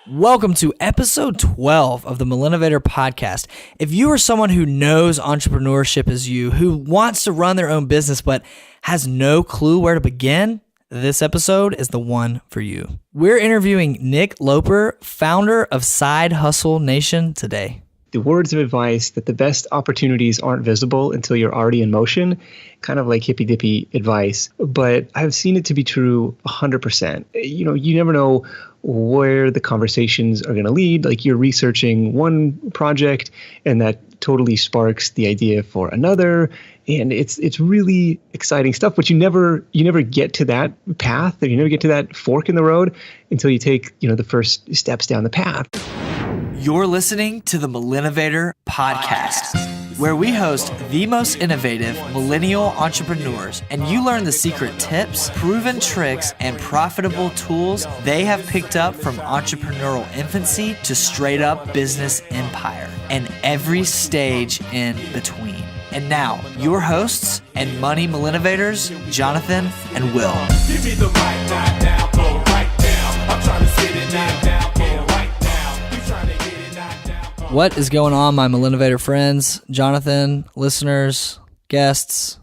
Welcome to episode 12 of the Millennovator podcast. If you are someone who knows entrepreneurship as you, who wants to run their own business but has no clue where to begin, this episode is the one for you. We're interviewing Nick Loper, founder of Side Hustle Nation, today. The words of advice that the best opportunities aren't visible until you're already in motion, kind of like hippy-dippy advice, but I've seen it to be true 100%. You never know where the conversations are going to lead. Like, you're researching one project and that totally sparks the idea for another. And it's really exciting stuff, but you never get to that path, or you never get to that fork in the road until you take, the first steps down the path. You're listening to the Millennovator podcast, where we host the most innovative millennial entrepreneurs, and you learn the secret tips, proven tricks, and profitable tools they have picked up from entrepreneurial infancy to straight up business empire, and every stage in between. And now, your hosts and money Millennovators, Jonathan and Will. Give me the right now, go right down. I'm trying to sit it down, go right down. You trying to get it down. What is going on, my Millennovator friends, Jonathan, listeners, guests,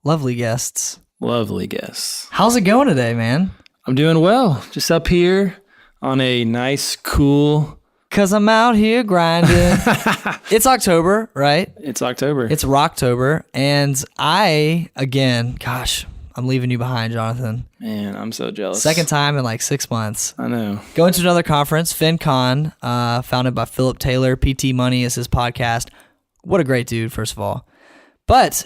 lovely guests? Lovely guests. How's it going today, man? I'm doing well. Just up here on a nice, cool... Cause I'm out here grinding. It's October, right? It's October. It's Rocktober. And I'm leaving you behind, Jonathan. Man, I'm so jealous. Second time in like 6 months. I know. Going to another conference, FinCon, founded by Philip Taylor. PT Money is his podcast. What a great dude, first of all. But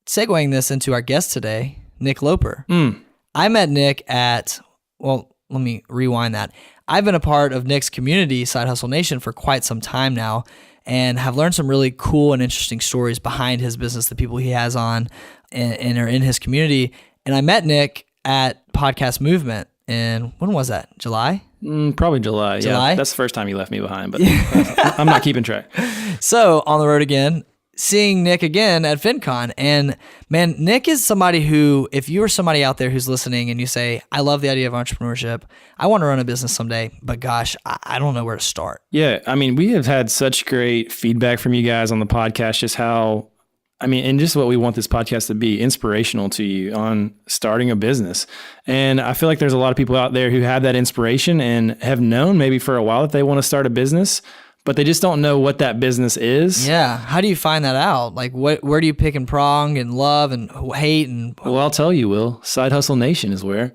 segueing this into our guest today, Nick Loper. I met Nick let me rewind that. I've been a part of Nick's community, Side Hustle Nation, for quite some time now, and have learned some really cool and interesting stories behind his business, the people he has on and are in his community. And I met Nick at Podcast Movement in, when was that? July? Probably July. Yeah, that's the first time you left me behind, but I'm not keeping track. So on the road again, seeing Nick again at FinCon. And man, Nick is somebody who, if you are somebody out there who's listening and you say, I love the idea of entrepreneurship, I want to run a business someday, but gosh, I don't know where to start. Yeah. I mean, we have had such great feedback from you guys on the podcast, just and just what we want this podcast to be, inspirational to you on starting a business. And I feel like there's a lot of people out there who have that inspiration and have known maybe for a while that they want to start a business, but they just don't know what that business is. Yeah. How do you find that out? Like, where do you pick and prong and love and hate? Well, I'll tell you, Will. Side Hustle Nation is where.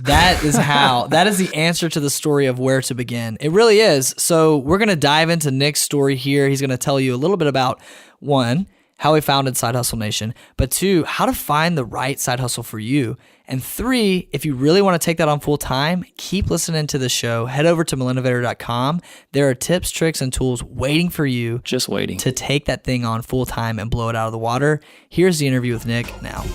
That is the answer to the story of where to begin. It really is. So we're going to dive into Nick's story here. He's going to tell you a little bit about, one, how he founded Side Hustle Nation, but two, how to find the right side hustle for you. And three, if you really want to take that on full time, keep listening to the show. Head over to millennovator.com. There are tips, tricks, and tools waiting for you. Just waiting. To take that thing on full time and blow it out of the water. Here's the interview with Nick now.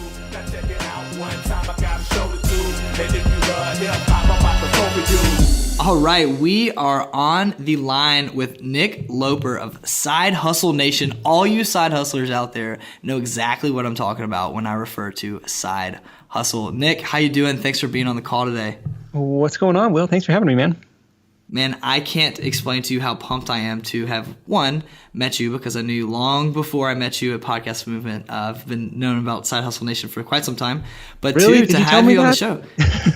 All right, we are on the line with Nick Loper of Side Hustle Nation. All you side hustlers out there know exactly what I'm talking about when I refer to side hustle. Nick, how you doing? Thanks for being on the call today. What's going on, Will? Thanks for having me, man. Man, I can't explain to you how pumped I am to have, one, met you, because I knew you long before I met you at Podcast Movement. I've been known about Side Hustle Nation for quite some time. But really? Two, to have you on the show.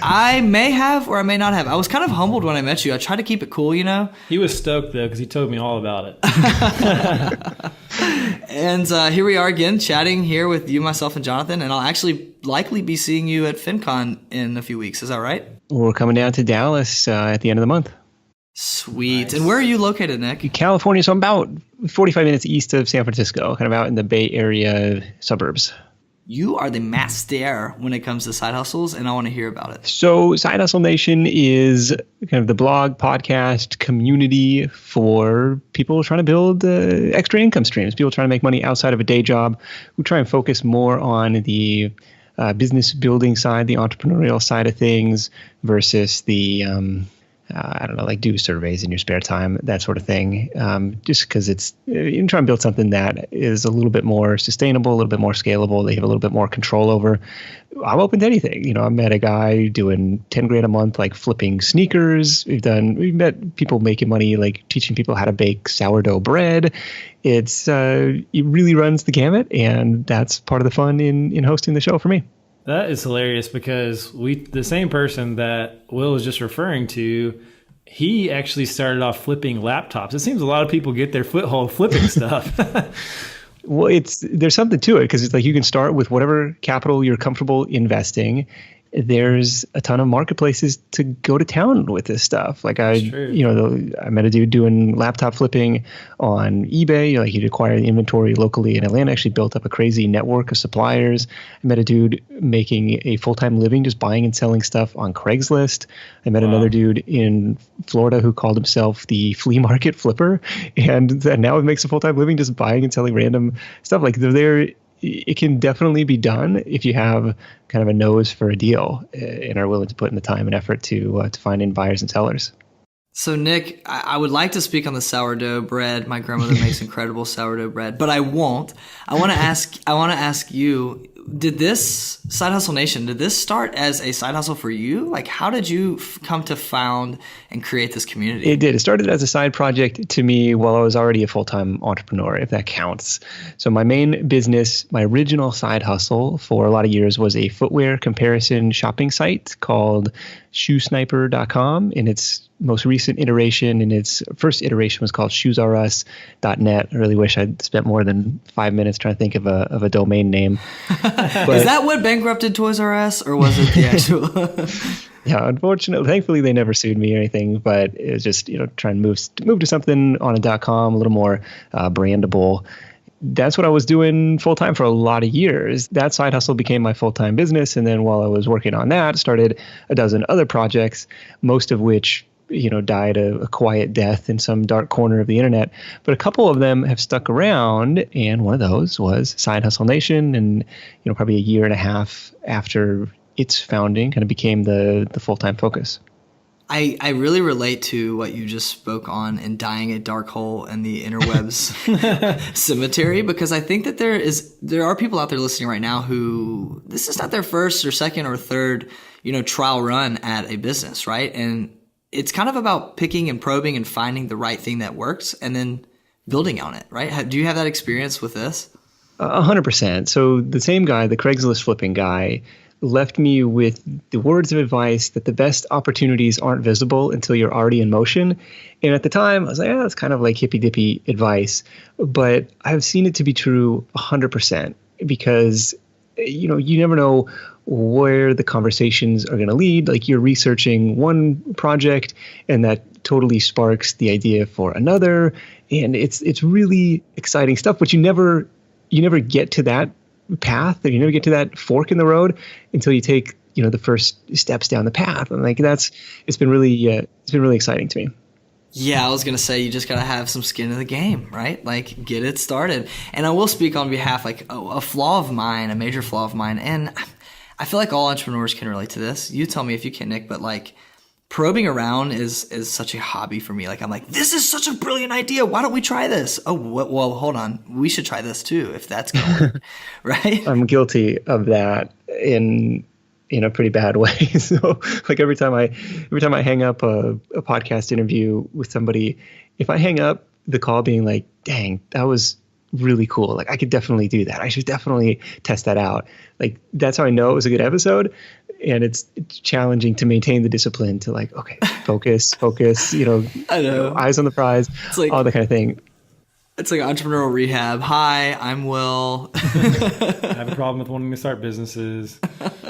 I may have or I may not have. I was kind of humbled when I met you. I tried to keep it cool, you know? He was stoked, though, because he told me all about it. And here we are again, chatting here with you, myself, and Jonathan. And I'll actually likely be seeing you at FinCon in a few weeks. Is that right? We're coming down to Dallas at the end of the month. Sweet. Nice. And where are you located, Nick? California. So I'm about 45 minutes east of San Francisco, kind of out in the Bay Area suburbs. You are the master when it comes to side hustles, and I want to hear about it. So Side Hustle Nation is kind of the blog, podcast community for people trying to build extra income streams, people trying to make money outside of a day job, who try and focus more on the business building side, the entrepreneurial side of things, versus the I don't know, like do surveys in your spare time, that sort of thing. Just because you're trying to build something that is a little bit more sustainable, a little bit more scalable, they have a little bit more control over. I'm open to anything. I met a guy doing 10 grand a month, like flipping sneakers. We've met people making money, like teaching people how to bake sourdough bread. It really runs the gamut, and that's part of the fun in hosting the show for me. That is hilarious because the same person that Will was just referring to, he actually started off flipping laptops. It seems a lot of people get their foothold flipping stuff. Well, there's something to it because it's like you can start with whatever capital you're comfortable investing. There's a ton of marketplaces to go to town with this stuff. Like I met a dude doing laptop flipping on eBay. Like he'd acquire the inventory locally in Atlanta, actually built up a crazy network of suppliers. I met a dude making a full-time living just buying and selling stuff on Craigslist. I met another dude in Florida who called himself the flea market flipper, and now he makes a full-time living just buying and selling random stuff. Like it can definitely be done if you have kind of a nose for a deal and are willing to put in the time and effort to finding buyers and sellers. So Nick, I would like to speak on the sourdough bread. My grandmother makes incredible sourdough bread, but I won't. I want to ask you, did this Side Hustle Nation, did this start as a side hustle for you? Like, how did you come to found and create this community? It did. It started as a side project to me while I was already a full-time entrepreneur, if that counts. So my main business, my original side hustle for a lot of years was a footwear comparison shopping site called shoesniper.com. In its most recent iteration, and its first iteration was called shoesrus.net. I really wish I'd spent more than 5 minutes trying to think of a domain name. But, is that what bankrupted Toys R Us, or was it the actual? Yeah, unfortunately, thankfully they never sued me or anything, but it was just, trying to move to something on a .com, a little more brandable. That's what I was doing full time for a lot of years. That side hustle became my full-time business. And then while I was working on that, started a dozen other projects, most of which, died a quiet death in some dark corner of the internet. But a couple of them have stuck around. And one of those was Side Hustle Nation. And, probably a year and a half after its founding, kind of became the full-time focus. I really relate to what you just spoke on in dying a dark hole in the interwebs cemetery, because I think that there are people out there listening right now who this is not their first or second or third, trial run at a business, right? And it's kind of about picking and probing and finding the right thing that works and then building on it, right? Do you have that experience with this? 100%. So the same guy, the Craigslist flipping guy, left me with the words of advice that the best opportunities aren't visible until you're already in motion. And at the time, I was like, that's kind of like hippy-dippy advice. But I've seen it to be true 100% because, you never know where the conversations are going to lead. Like you're researching one project and that totally sparks the idea for another. And it's really exciting stuff, but you never get to that path, and you never get to that fork in the road until you take the first steps down the path. And like it's been really exciting to me. Yeah, I was gonna say you just gotta have some skin in the game, right? Like get it started. And I will speak on behalf, like a flaw of mine, a major flaw of mine, and I feel like all entrepreneurs can relate to this. You tell me if you can, Nick, but like probing around is such a hobby for me. Like I'm like, this is such a brilliant idea. Why don't we try this? Oh, well, hold on. We should try this too if that's going to work, right? I'm guilty of that in a pretty bad way. So like every time I hang up a podcast interview with somebody, if I hang up the call being like, dang, that was really cool. Like I could definitely do that. I should definitely test that out. Like that's how I know it was a good episode. And it's challenging to maintain the discipline to like, okay, focus, I know. Eyes on the prize, it's like, all that kind of thing. It's like entrepreneurial rehab. Hi, I'm Will. I have a problem with wanting to start businesses.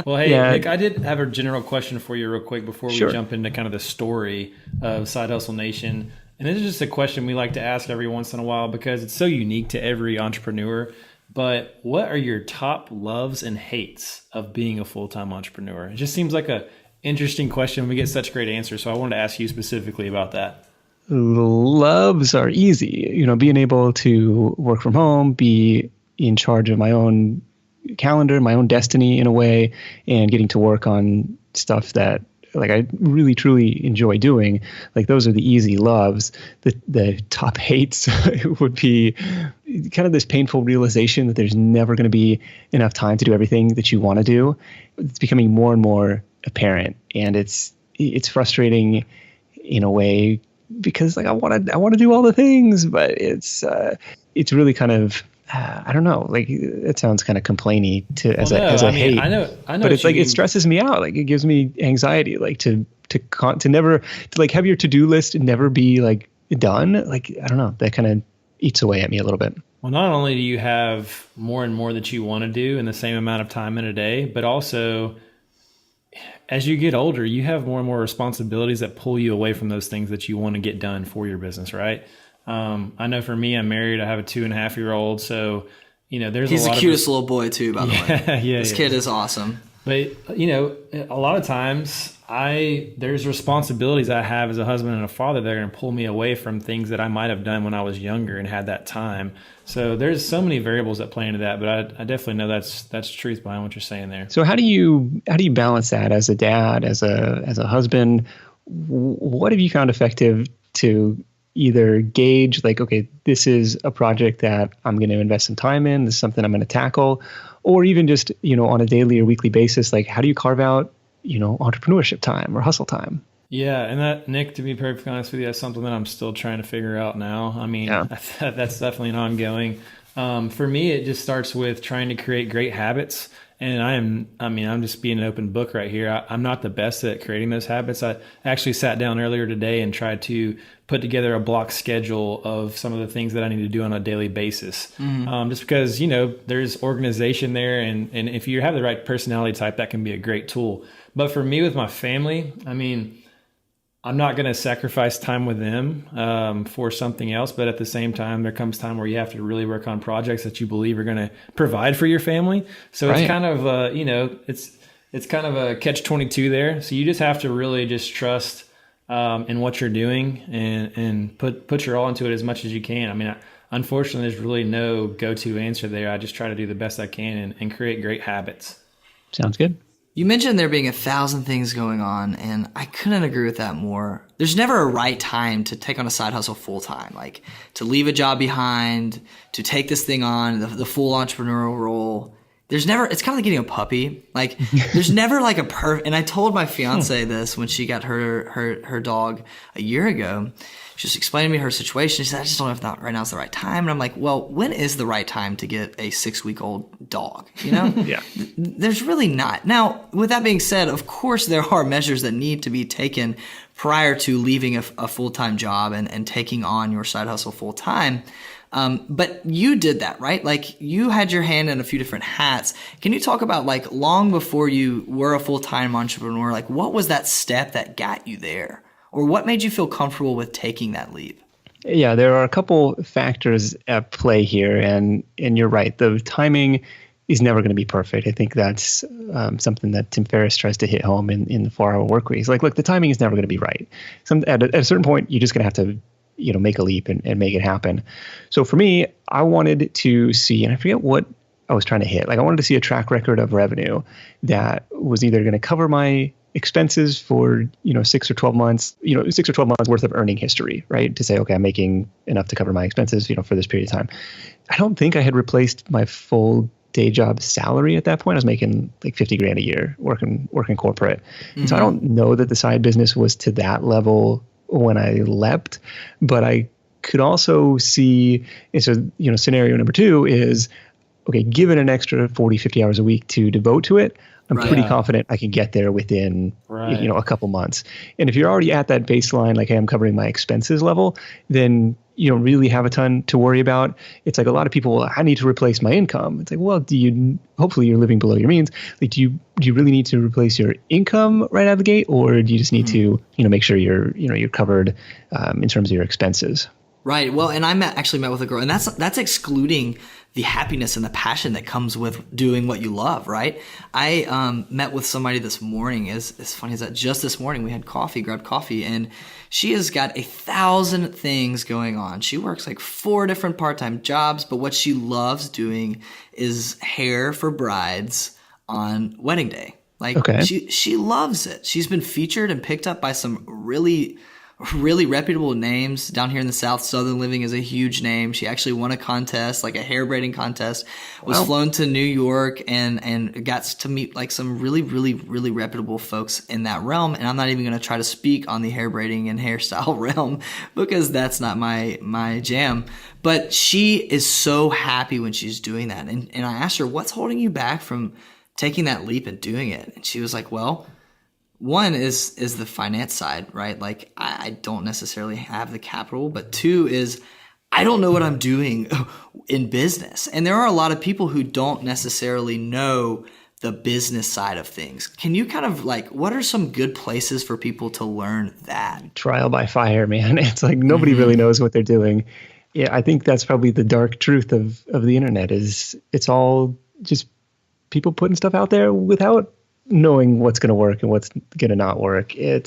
Well, hey, yeah. Nick, I did have a general question for you real quick before we jump into kind of the story of Side Hustle Nation. And this is just a question we like to ask every once in a while because it's so unique to every entrepreneur. But what are your top loves and hates of being a full-time entrepreneur? It just seems like a interesting question. We get such great answers. So I wanted to ask you specifically about that. Loves are easy. Being able to work from home, be in charge of my own calendar, my own destiny in a way, and getting to work on stuff that like I really truly enjoy doing, like those are the easy loves. The top hates would be kind of this painful realization that there's never going to be enough time to do everything that you want to do. It's becoming more and more apparent, and it's frustrating in a way, because like I want to do all the things, but it's really kind of I don't know, like it sounds kind of complainy as a hate. I know, but it's like it stresses me out. Like it gives me anxiety, like to never to like have your to-do list never be like done. Like I don't know, that kind of eats away at me a little bit. Well, not only do you have more and more that you want to do in the same amount of time in a day, but also as you get older, you have more and more responsibilities that pull you away from those things that you want to get done for your business, right? I know for me, I'm married. I have a 2.5-year-old. So, there's he's a lot the cutest little boy too, by the way. Yeah, this kid is awesome. But, a lot of times there's responsibilities I have as a husband and a father that are going to pull me away from things that I might have done when I was younger and had that time. So there's so many variables that play into that, but I definitely know that's truth behind what you're saying there. So how do you balance that as a dad, as a husband? What have you found effective to either gauge like, okay, this is a project that I'm going to invest some time in, this is something I'm going to tackle, or even just, on a daily or weekly basis, like how do you carve out, entrepreneurship time or hustle time? Yeah. And that, Nick, to be perfectly honest with you, that's something that I'm still trying to figure out now. I mean, that's definitely an ongoing. For me, it just starts with trying to create great habits. And I'm just being an open book right here. I'm not the best at creating those habits. I actually sat down earlier today and tried to put together a block schedule of some of the things that I need to do on a daily basis. Mm-hmm. Just because, there's organization there. And if you have the right personality type, that can be a great tool. But for me, with my family, I'm not going to sacrifice time with them for something else. But at the same time, there comes time where you have to really work on projects that you believe are going to provide for your family. So It's kind of, it's kind of a catch-22 there. So you just have to really just trust in what you're doing and put your all into it as much as you can. Unfortunately, there's really no go-to answer there. I just try to do the best I can and create great habits. Sounds good. You mentioned there being 1,000 things going on, and I couldn't agree with that more. There's never a right time to take on a side hustle full time, like to leave a job behind, to take this thing on, the full entrepreneurial role. There's never, it's kind of like getting a puppy. Like there's never like and I told my fiance this when she got her dog a year ago. She was explaining to me her situation. She said, I just don't know if right now is the right time. And I'm like, well, when is the right time to get a 6-week-old dog? Yeah. There's really not. Now, with that being said, of course, there are measures that need to be taken prior to leaving a full-time job and taking on your side hustle full-time. But you did that, right? Like you had your hand in a few different hats. Can you talk about like long before you were a full-time entrepreneur, like what was that step that got you there? Or what made you feel comfortable with taking that leap? Yeah, there are a couple factors at play here, and you're right. The timing is never going to be perfect. I think that's something that Tim Ferriss tries to hit home in the 4-Hour Workweek. He's like, look, the timing is never going to be right. At a certain point, you're just going to have to make a leap and make it happen. So for me, I wanted to see, and I forget what I was trying to hit. Like I wanted to see a track record of revenue that was either going to cover my expenses for 6 or 12 months, 6 or 12 months worth of earning history, right? To say, okay, I'm making enough to cover my expenses, for this period of time. I don't think I had replaced my full day job salary at that point. I was making like $50,000 a year working corporate. Mm-hmm. And so I don't know that the side business was to that level when I leapt, but I could also see, and so, scenario number 2 is, okay, given an extra 40, 50 hours a week to devote to it, I'm pretty confident I can get there within, a couple months. And if you're already at that baseline, like, hey, I'm covering my expenses level, then you don't really have a ton to worry about. It's like a lot of people, well, I need to replace my income. It's like, well, hopefully you're living below your means. Like, do you really need to replace your income right out of the gate? Or do you just need to, make sure you're covered in terms of your expenses? Right. Well, and I actually met with a girl, and that's excluding the happiness and the passion that comes with doing what you love, right? I met with somebody this morning. As funny as that, just this morning we had grabbed coffee, and she has got 1,000 things going on. She works like 4 different part-time jobs, but what she loves doing is hair for brides on wedding day. Like she loves it. She's been featured and picked up by some really reputable names down here in the South. Southern Living is a huge name. She actually won a contest, like a hair braiding contest, was flown to New York and got to meet like some really reputable folks in that realm. And I'm not even going to try to speak on the hair braiding and hairstyle realm because that's not my jam. But she is so happy when she's doing that. And I asked her, what's holding you back from taking that leap and doing it? And she was like, well, one is the finance side, right? Like I don't necessarily have the capital, but two is I don't know what I'm doing in business. And there are a lot of people who don't necessarily know the business side of things. Can you kind of like, what are some good places for people to learn that? Trial by fire, man. It's like nobody really knows what they're doing. Yeah, I think that's probably the dark truth of the internet is it's all just people putting stuff out there without knowing what's going to work and what's going to not work. I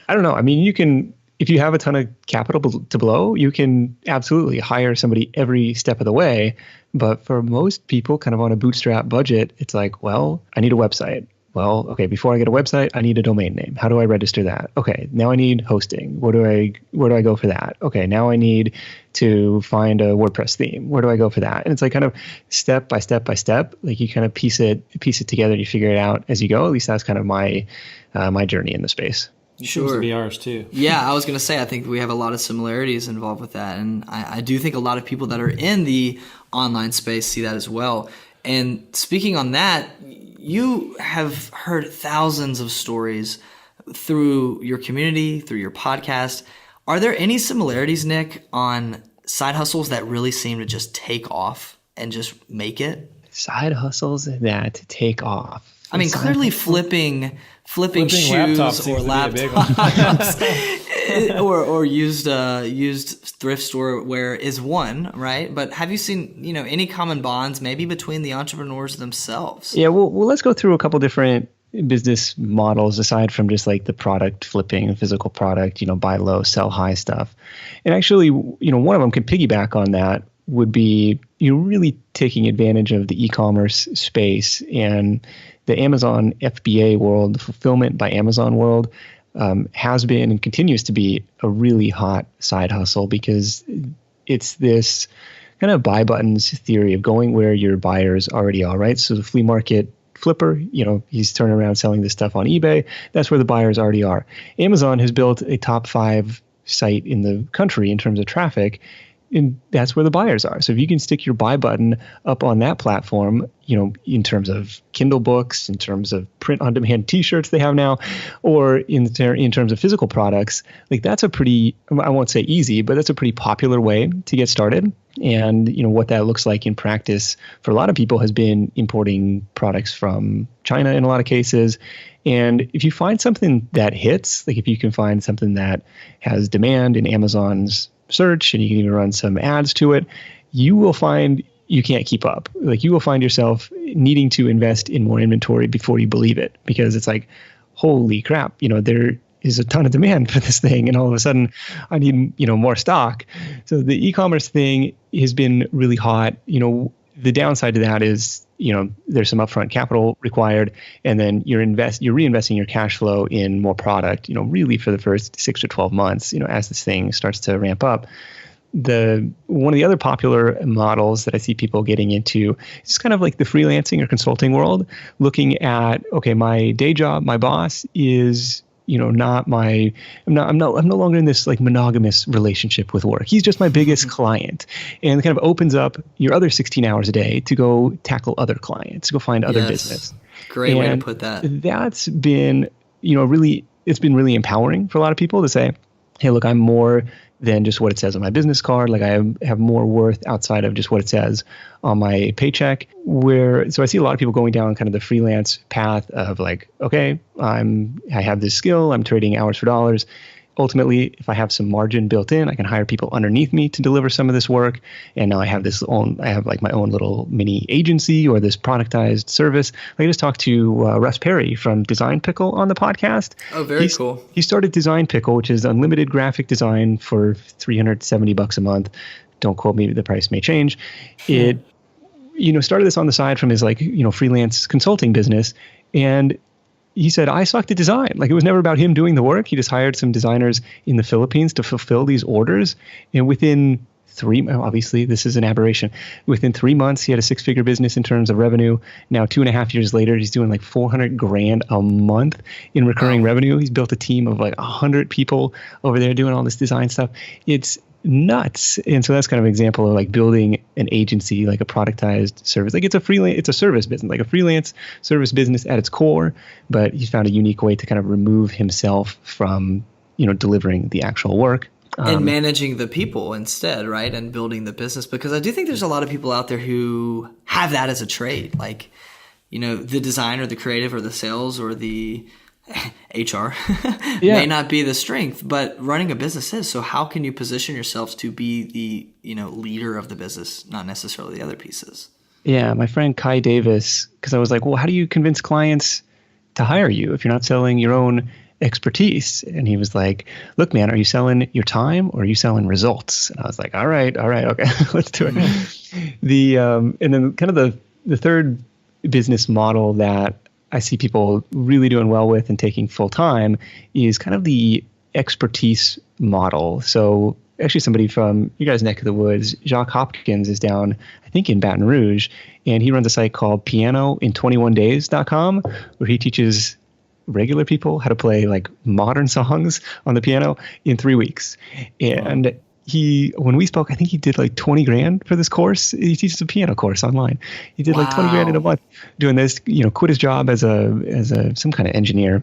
don't know. I mean, you can, if you have a ton of capital to blow, you can absolutely hire somebody every step of the way. But for most people kind of on a bootstrap budget, it's like, well, I need a website. Well, okay, before I get a website, I need a domain name. How do I register that? Okay, now I need hosting. Where do I go for that? Okay, now I need to find a WordPress theme. Where do I go for that? And it's like kind of step by step by step. Like you kind of piece it together and you figure it out as you go. At least that's kind of my journey in the space. Sure. Seems to be ours too. Yeah, I was going to say, I think we have a lot of similarities involved with that. And I do think a lot of people that are in the online space see that as well. And speaking on that, you have heard thousands of stories through your community, through your podcast. Are there any similarities, Nick, on side hustles that really seem to just take off and just make it? Side hustles that take off. I mean, clearly flipping shoes or laptops or used thrift store wear is one, right? But have you seen, any common bonds maybe between the entrepreneurs themselves? Yeah, well, let's go through a couple different business models aside from just like the product flipping, physical product, buy low, sell high stuff. And actually, one of them could piggyback on that would be really taking advantage of the e-commerce space and the Amazon FBA world, the fulfillment by Amazon world, has been and continues to be a really hot side hustle because it's this kind of buy buttons theory of going where your buyers already are, right? So the flea market flipper, he's turning around selling this stuff on eBay. That's where the buyers already are. Amazon has built a top 5 site in the country in terms of traffic, and that's where the buyers are. So if you can stick your buy button up on that platform, in terms of Kindle books, in terms of print on demand t-shirts they have now, or in terms of physical products, like that's a pretty, I won't say easy, but that's a pretty popular way to get started. And what that looks like in practice for a lot of people has been importing products from China in a lot of cases. And if you find something that hits, like if you can find something that has demand in Amazon's search and you can even run some ads to it, you will find you can't keep up. Like you will find yourself needing to invest in more inventory before you believe it, because it's like, holy crap, there is a ton of demand for this thing. And all of a sudden I need, more stock. So the e-commerce thing has been really hot. The downside to that is, there's some upfront capital required, and then you're reinvesting your cash flow in more product, really for the first 6 to 12 months, as this thing starts to ramp up. One of the other popular models that I see people getting into is kind of like the freelancing or consulting world, looking at, okay, my day job, my boss is, I'm no longer in this like monogamous relationship with work. He's just my biggest client, and it kind of opens up your other 16 hours a day to go tackle other clients, to go find other business. Great way to put that. That's been, it's been really empowering for a lot of people to say, hey, look, I'm more than just what it says on my business card. Like I have more worth outside of just what it says on my paycheck. So I see a lot of people going down kind of the freelance path of like, okay, I have this skill, I'm trading hours for dollars. Ultimately, if I have some margin built in, I can hire people underneath me to deliver some of this work. And now I have like my own little mini agency or this productized service. I just talked to Russ Perry from Design Pickle on the podcast. Oh, very cool. He started Design Pickle, which is unlimited graphic design for $370 a month. Don't quote me, the price may change. It, started this on the side from his freelance consulting business. And he said, I sucked at design. Like, it was never about him doing the work. He just hired some designers in the Philippines to fulfill these orders. And within obviously this is an aberration. Within 3 months, he had a 6-figure business in terms of revenue. Now, 2.5 years later, he's doing like $400,000 a month in recurring revenue. He's built a team of like 100 people over there doing all this design stuff. It's nuts. And so that's kind of an example of like building an agency, like a productized service. Like it's a service business, like a freelance service business at its core, but he's found a unique way to kind of remove himself from, delivering the actual work. And managing the people instead, right? And building the business. Because I do think there's a lot of people out there who have that as a trade. Like, the design or the creative or the sales or the HR may not be the strength, but running a business is. So how can you position yourselves to be the, leader of the business, not necessarily the other pieces? Yeah, my friend Kai Davis, because I was like, well, how do you convince clients to hire you if you're not selling your own expertise? And he was like, look, man, are you selling your time or are you selling results? And I was like, all right, okay, let's do it. And then kind of the third business model that I see people really doing well with and taking full time is kind of the expertise model. So actually somebody from you guys' neck of the woods, Jacques Hopkins, is down, I think, in Baton Rouge, and he runs a site called pianoin21days.com where he teaches regular people how to play like modern songs on the piano in 3 weeks. And when we spoke, I think he did like $20,000 for this course. He teaches a piano course online. He did like $20,000 in a month doing this, quit his job as some kind of engineer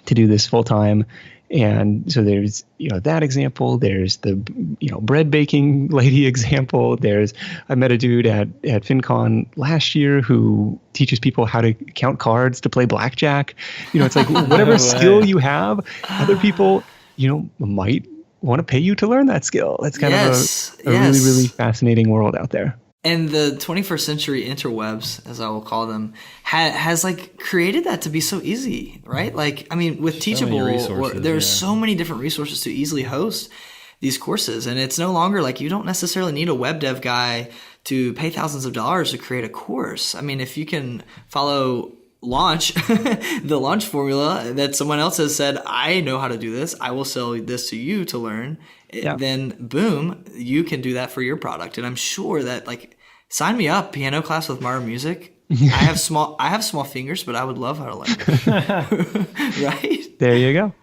to do this full time. And so there's, that example. There's the, bread baking lady example. I met a dude at FinCon last year who teaches people how to count cards to play blackjack. It's like whatever skill you have, other people, might want to pay you to learn that skill. That's kind of a really, really fascinating world out there. And the 21st century interwebs, as I will call them, has like created that to be so easy, right? Like, I mean, with Teachable, there's so many different resources to easily host these courses. And it's no longer like you don't necessarily need a web dev guy to pay thousands of dollars to create a course. I mean, if you can follow launch, the launch formula that someone else has said, I know how to do this, I will sell this to you to learn. Then boom, you can do that for your product. And I'm sure that like, sign me up, piano class with modern music. I have small fingers, but I would love how to learn. Right? There you go.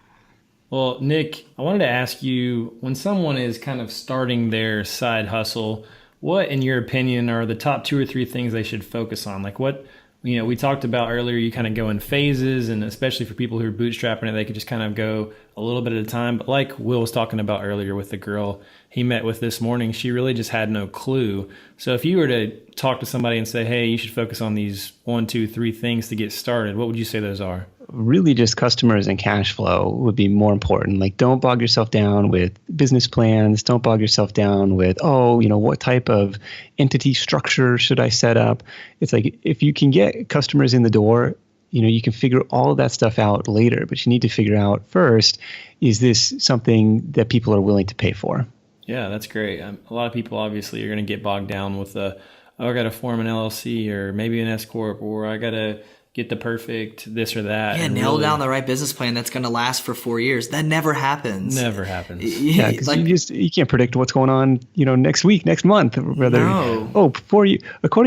Well, Nick, I wanted to ask you, when someone is kind of starting their side hustle, what, in your opinion, are the top 2 or 3 things they should focus on? Like what, we talked about earlier, you kind of go in phases, and especially for people who are bootstrapping it, they could just kind of go a little bit at a time. But like Will was talking about earlier with the girl he met with this morning, she really just had no clue. So if you were to talk to somebody and say, hey, you should focus on these 1, 2, 3 things to get started, what would you say those are? Really just customers and cash flow would be more important. Like, don't bog yourself down with business plans. Don't bog yourself down with, what type of entity structure should I set up? It's like, if you can get customers in the door, you can figure all of that stuff out later, but you need to figure out first, is this something that people are willing to pay for? Yeah, that's great. A lot of people obviously are going to get bogged down with I got to form an LLC or maybe an S Corp, or I got to get the perfect this or that. Yeah, nail down the right business plan that's going to last for 4 years. That never happens. Never happens. Yeah, because you can't predict what's going on, next week, next month. According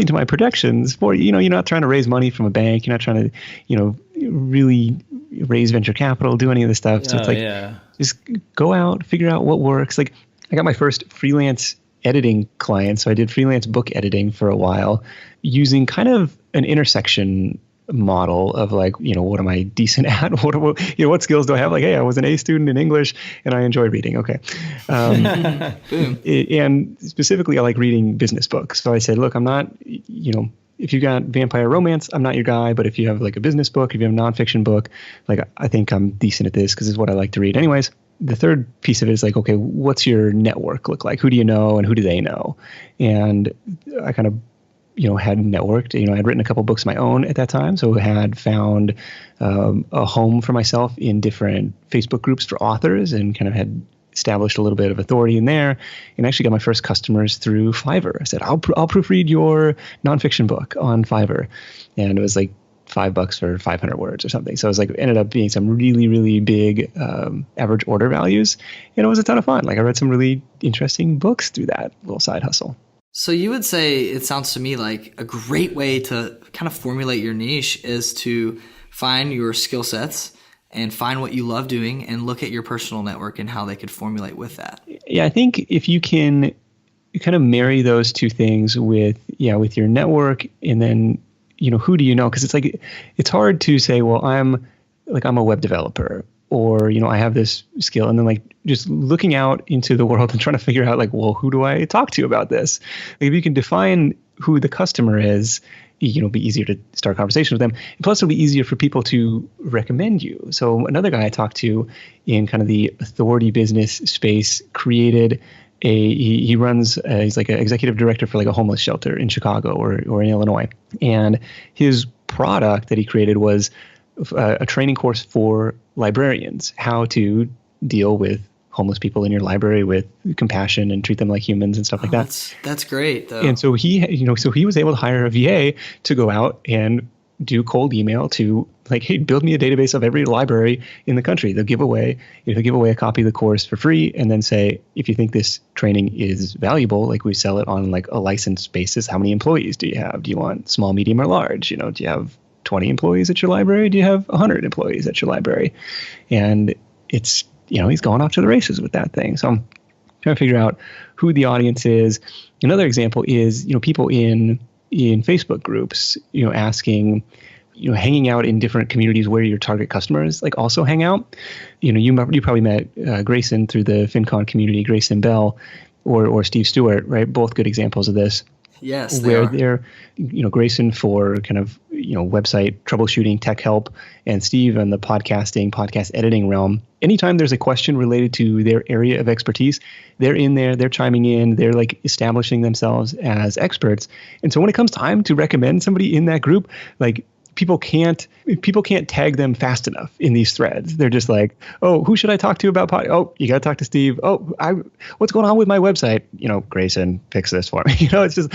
to my projections, you're not trying to raise money from a bank. You're not trying to, really raise venture capital, do any of this stuff. So just go out, figure out what works. Like, I got my first freelance editing client. So I did freelance book editing for a while using kind of an intersection model of like, what am I decent at? What skills do I have? Like, hey, I was an A student in English and I enjoy reading. Okay. And specifically, I like reading business books. So I said, look, I'm not, if you got vampire romance, I'm not your guy. But if you have like a business book, if you have a nonfiction book, like I think I'm decent at this because it's what I like to read anyways. The third piece of it is like, okay, what's your network look like? Who do you know and who do they know? And I kind of, had networked, I'd written a couple books of my own at that time. So had found a home for myself in different Facebook groups for authors and kind of had established a little bit of authority in there, and actually got my first customers through Fiverr. I said, I'll proofread your nonfiction book on Fiverr. And it was like $5 for 500 words or something. So it was like, ended up being some really, really big average order values. And it was a ton of fun. Like I read some really interesting books through that little side hustle. So you would say, it sounds to me like a great way to kind of formulate your niche is to find your skill sets and find what you love doing and look at your personal network and how they could formulate with that. Yeah, I think if you can kind of marry those two things with your network, and then, who do you know? Because it's like, it's hard to say, well, I'm a web developer, or, I have this skill, and then like just looking out into the world and trying to figure out like, well, who do I talk to about this? Like if you can define who the customer is, it'll be easier to start a conversation with them. And plus, it'll be easier for people to recommend you. So another guy I talked to in kind of the authority business space created he runs, he's like an executive director for like a homeless shelter in Chicago or in Illinois. And his product that he created was a training course for librarians, how to deal with homeless people in your library with compassion and treat them like humans and stuff like that. That's great though. And so he was able to hire a VA to go out and do cold email to like, hey, build me a database of every library in the country. They'll give away a copy of the course for free, and then say, if you think this training is valuable, like we sell it on like a licensed basis. How many employees do you have? Do you want small, medium, or large? Do you have 20 employees at your library? Do you have 100 employees at your library? And it's, he's going off to the races with that thing. So I'm trying to figure out who the audience is. Another example is, people in Facebook groups, asking, hanging out in different communities where your target customers like also hang out. You probably met Grayson through the FinCon community, Grayson Bell or Steve Stewart, right? Both good examples of this. Yes, where they're, Grayson for kind of, website troubleshooting, tech help, and Steve in the podcast editing realm. Anytime there's a question related to their area of expertise, they're in there, they're chiming in, they're like establishing themselves as experts. And so when it comes time to recommend somebody in that group, like people can't tag them fast enough in these threads. They're just like, oh, who should I talk to about Oh, you got to talk to Steve. Oh, what's going on with my website? Grayson, fix this for me. It's just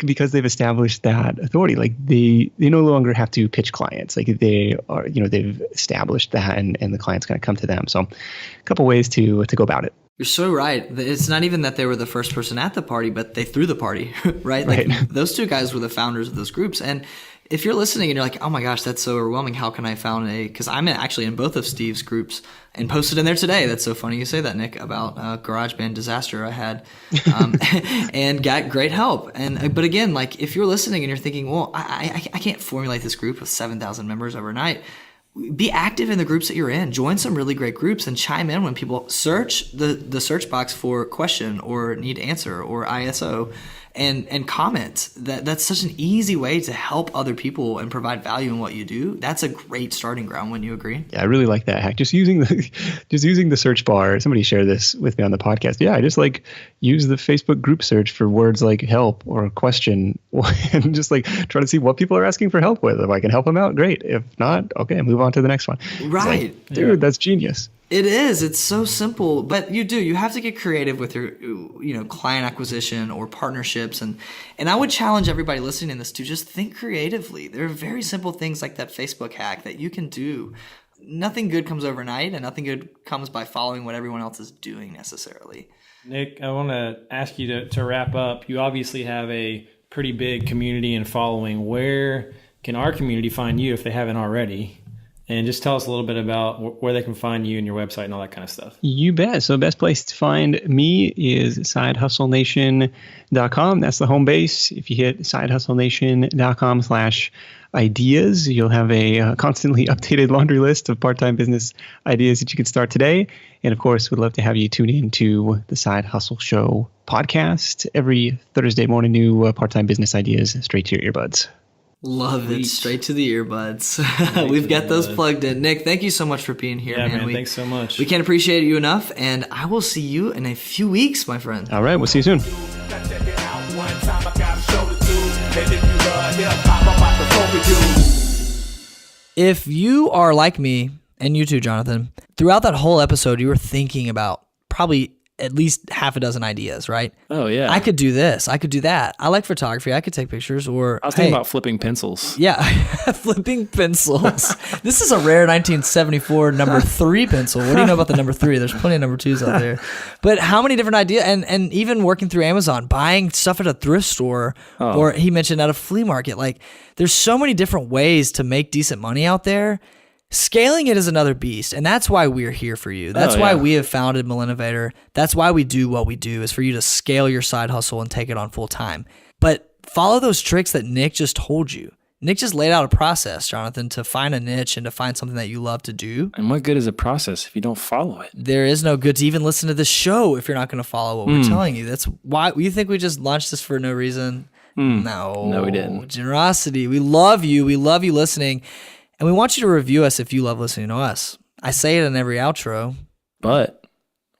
because they've established that authority. Like they no longer have to pitch clients. Like they are, they've established that, and the client's going to come to them. So a couple ways to go about it. You're so right. It's not even that they were the first person at the party, but they threw the party, right? Like those two guys were the founders of those groups. And if you're listening and you're like, oh my gosh, that's so overwhelming. How can I found because I'm actually in both of Steve's groups and posted in there today. That's so funny you say that, Nick, about GarageBand disaster I had and got great help. But again, like if you're listening and you're thinking, well, I can't formulate this group of 7,000 members overnight. Be active in the groups that you're in. Join some really great groups and chime in when people search the search box for question or need answer or ISO and comment. That's such an easy way to help other people and provide value in what you do. That's a great starting ground. Wouldn't you agree? Yeah, I really like that hack. Just using the search bar. Somebody shared this with me on the podcast. Yeah, I just like use the Facebook group search for words like help or question and just like try to see what people are asking for help with. If I can help them out, great. If not, okay, move on to the next one. Right. Like, dude, that's genius. It is. It's so simple, but you have to get creative with your, client acquisition or partnerships. And I would challenge everybody listening to this to just think creatively. There are very simple things like that Facebook hack that you can do. Nothing good comes overnight, and nothing good comes by following what everyone else is doing necessarily. Nick, I want to ask you to wrap up. You obviously have a pretty big community and following. Where can our community find you if they haven't already? And just tell us a little bit about where they can find you and your website and all that kind of stuff. You bet. So the best place to find me is sidehustlenation.com. That's the home base. If you hit sidehustlenation.com/ideas, you'll have a constantly updated laundry list of part-time business ideas that you can start today. And of course, we'd love to have you tune in to the Side Hustle Show podcast every Thursday morning, new part-time business ideas straight to your earbuds. Love it. Straight to the earbuds. We've got those plugged in. Nick, thank you so much for being here, man. Thanks so much. We can't appreciate you enough, and I will see you in a few weeks, my friend. All right, we'll see you soon. If you are like me, and you too, Jonathan, throughout that whole episode, you were thinking about probably at least half a dozen ideas, right? Oh, yeah. I could do this. I could do that. I like photography. I could take pictures. Or I was thinking about flipping pencils. Yeah, flipping pencils. This is a rare 1974 number 3 pencil. What do you know about the number 3? There's plenty of number 2s out there. But how many different ideas? And even working through Amazon, buying stuff at a thrift store, or he mentioned at a flea market. Like, there's so many different ways to make decent money out there. Scaling it is another beast, and that's why we're here for you. That's why we have founded Millennovator. That's why we do what we do, is for you to scale your side hustle and take it on full time. But follow those tricks that Nick just told you. Nick just laid out a process, Jonathan, to find a niche and to find something that you love to do. And what good is a process if you don't follow it? There is no good to even listen to this show if you're not going to follow what we're telling you. That's why you think we just launched this for no reason. No, we didn't. Generosity. We love you. We love you listening. And we want you to review us if you love listening to us. I say it in every outro. But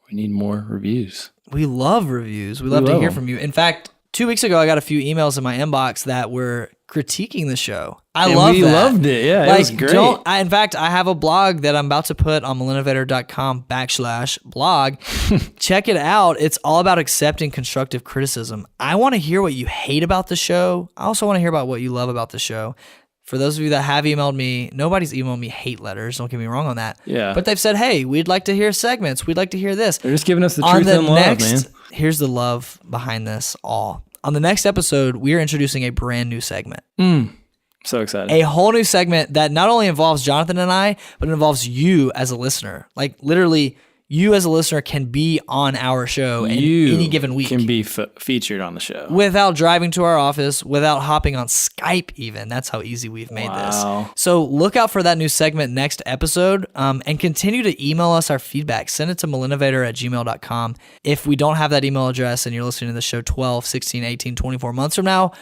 we need more reviews. We love reviews. We love to hear from you. In fact, 2 weeks ago, I got a few emails in my inbox that were critiquing the show. I love that. We loved it. Yeah, it was great. In fact, I have a blog that I'm about to put on millennovator.com/blog. Check it out. It's all about accepting constructive criticism. I want to hear what you hate about the show. I also want to hear about what you love about the show. For those of you that have emailed me, nobody's emailed me hate letters. Don't get me wrong on that. Yeah. But they've said, hey, we'd like to hear segments. We'd like to hear this. They're just giving us the truth and love, man. Here's the love behind this all. On the next episode, we are introducing a brand new segment. So excited. A whole new segment that not only involves Jonathan and I, but it involves you as a listener. Like, literally, you as a listener can be on our show any given week. You can be featured on the show. Without driving to our office, without hopping on Skype even. That's how easy we've made this. So look out for that new segment next episode, and continue to email us our feedback. Send it to millennovator@gmail.com. If we don't have that email address and you're listening to the show 12, 16, 18, 24 months from now,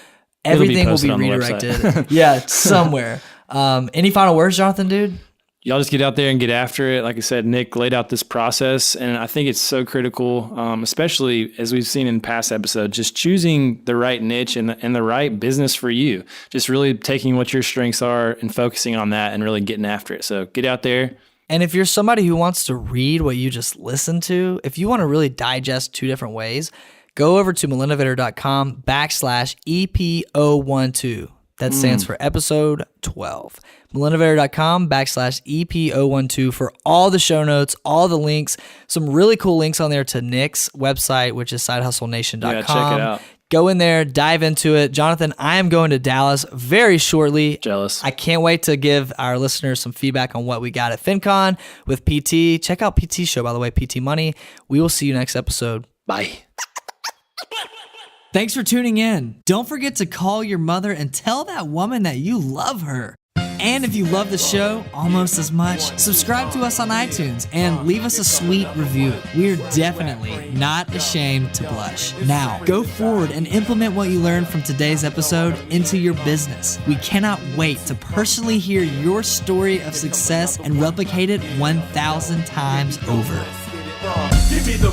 everything will be redirected. Yeah, somewhere. Any final words, Jonathan, dude? Y'all just get out there and get after it. Like I said, Nick laid out this process, and I think it's so critical, especially as we've seen in past episodes, just choosing the right niche and the right business for you. Just really taking what your strengths are and focusing on that and really getting after it. So get out there. And if you're somebody who wants to read what you just listened to, if you want to really digest 2 different ways, go over to millennovator.com/ep012. That stands for episode 12. millennovator.com/ep012 for all the show notes, all the links, some really cool links on there to Nick's website, which is sidehustlenation.com. Yeah, check it out. Go in there, dive into it. Jonathan, I am going to Dallas very shortly. Jealous. I can't wait to give our listeners some feedback on what we got at FinCon with PT. Check out PT's show, by the way, PT Money. We will see you next episode. Bye. Thanks for tuning in. Don't forget to call your mother and tell that woman that you love her. And if you love the show almost as much, subscribe to us on iTunes and leave us a sweet review. We're definitely not ashamed to blush. Now, go forward and implement what you learned from today's episode into your business. We cannot wait to personally hear your story of success and replicate it 1,000 times over. Give me the